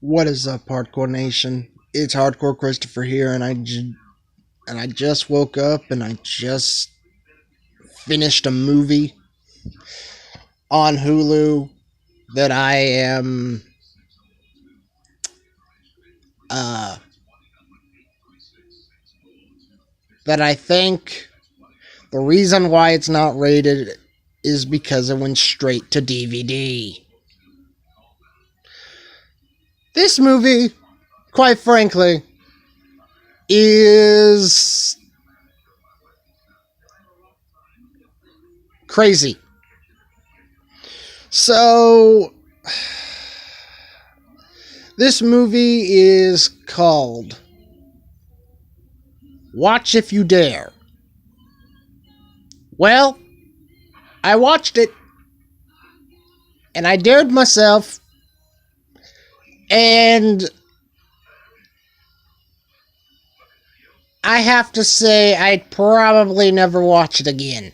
What is up, Hardcore Nation? It's Hardcore Christopher here, and I just woke up and I just finished a movie on Hulu that I am uh that I think the reason why it's not rated is because it went straight to DVD. This movie, quite frankly, is crazy. So, this movie is called Watch If You Dare. Well, I watched it, and I dared myself, and I have to say I'd probably never watch it again.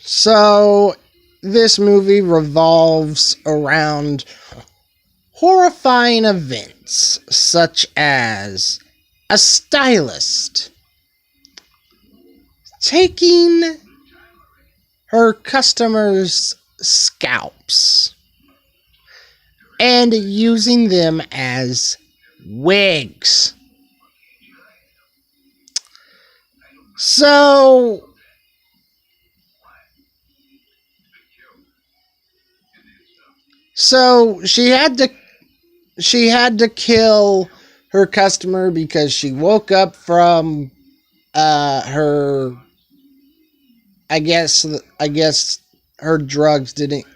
So this movie revolves around horrifying events such as a stylist taking her customers' scalps and using them as wigs. So she had to kill her customer because she woke up from her I guess her drugs didn't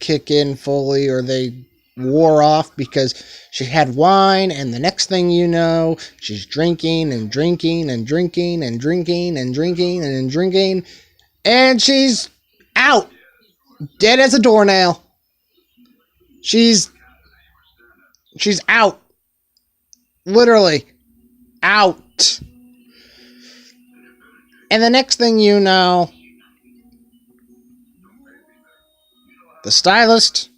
kick in fully, or they wore off because she had wine, and the next thing you know, she's drinking and drinking and drinking and drinking and drinking and drinking, and she's out, dead as a doornail. She's out. Literally out. And the next thing you know, the stylist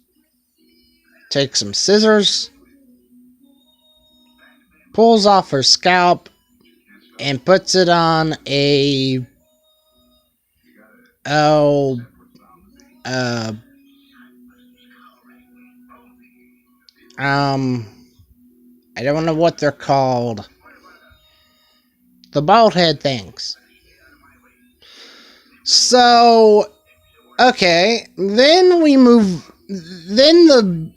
takes some scissors, pulls off her scalp, and puts it on a I don't know what they're called. The bald head things. So, okay, then the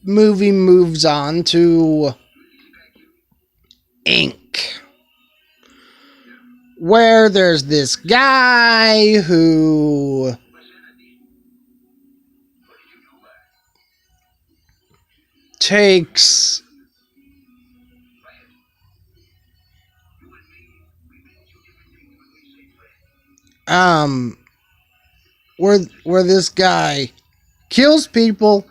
movie moves on to Ink, where there's this guy who takes where this guy kills people,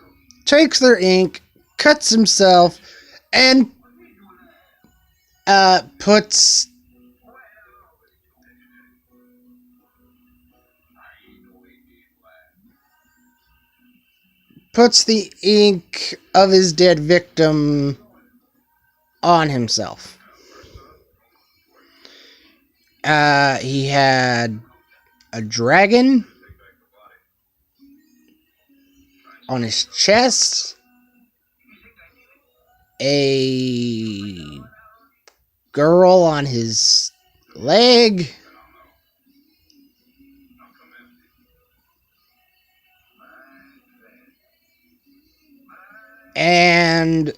takes their ink, cuts himself, and puts the ink of his dead victim on himself. He had a dragon on his chest, a girl on his leg, and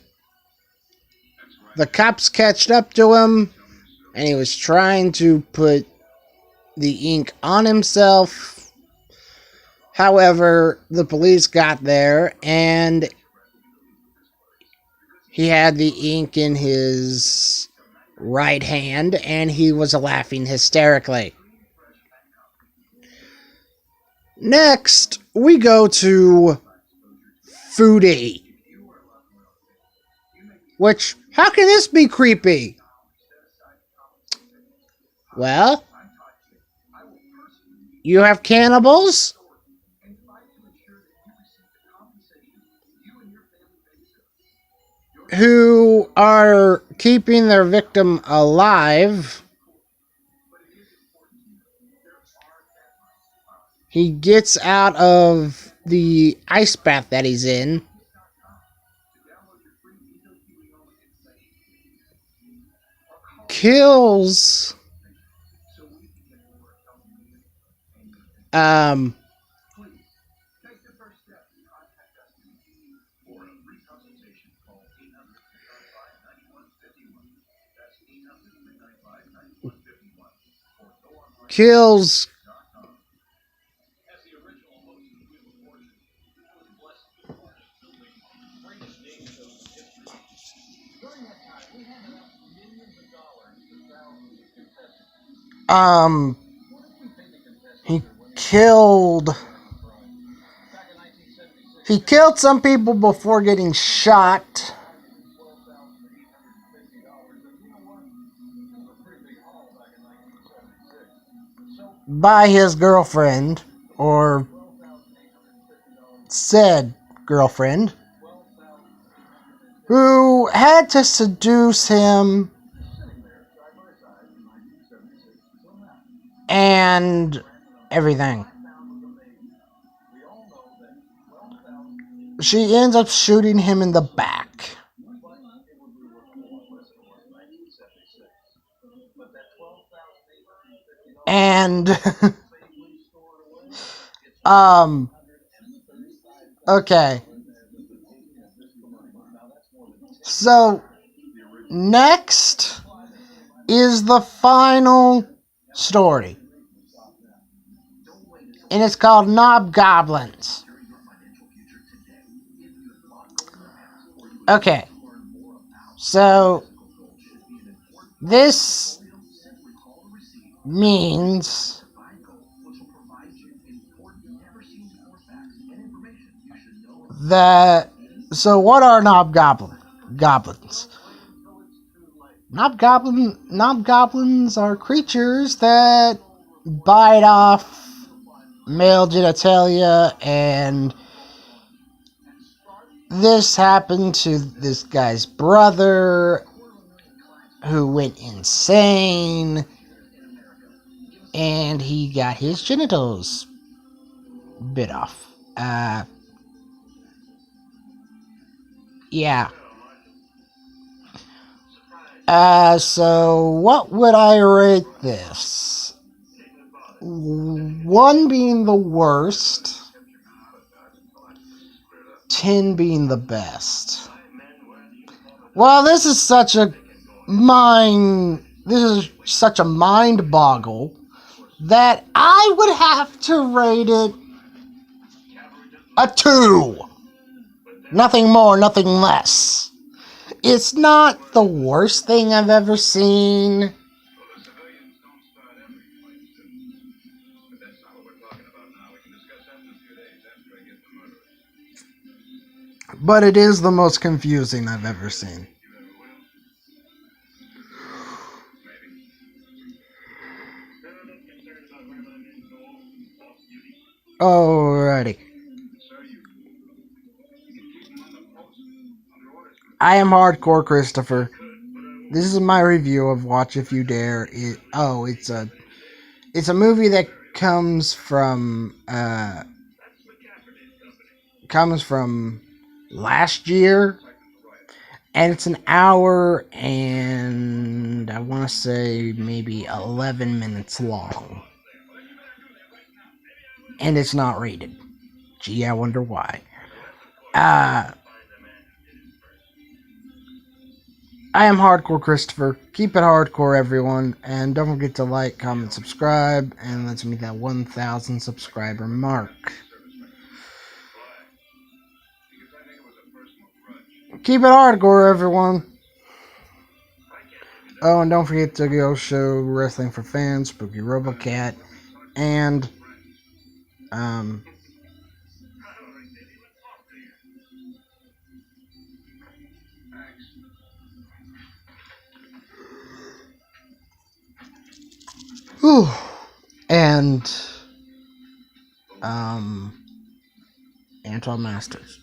the cops catched up to him, and he was trying to put the ink on himself. However, the police got there, and he had the ink in his right hand, and he was laughing hysterically. Next, we go to Foodie. Which, how can this be creepy? Well, you have cannibals who are keeping their victim alive. He gets out of the ice bath that he's in. Kills kills he killed some people before getting shot by his girlfriend, or said girlfriend, who had to seduce him and everything. She ends up shooting him in the back. And okay. So next is the final story. And it's called Knobgoblins. Okay. So this means that, so what are goblins? Knobgoblins are creatures that bite off male genitalia, and this happened to this guy's brother, who went insane, and he got his genitals bit off. Yeah. So what would I rate this? 1 being the worst, 10 being the best. Well, this is such a mind boggle that I would have to rate it a 2. Nothing more, nothing less. It's not the worst thing I've ever seen. But it is the most confusing I've ever seen. Alrighty. I am Hardcore Christopher. This is my review of Watch If You Dare. It's a movie that comes from last year, and it's an hour and I want to say maybe 11 minutes long, and it's not rated. Gee, I wonder why. I am Hardcore Christopher. Keep it hardcore, everyone. And don't forget to like, comment, subscribe. And let's meet that 1,000 subscriber mark. Keep it hardcore, everyone. Oh, and don't forget to go show Wrestling for Fans, Spooky Robocat, and Anton Masters.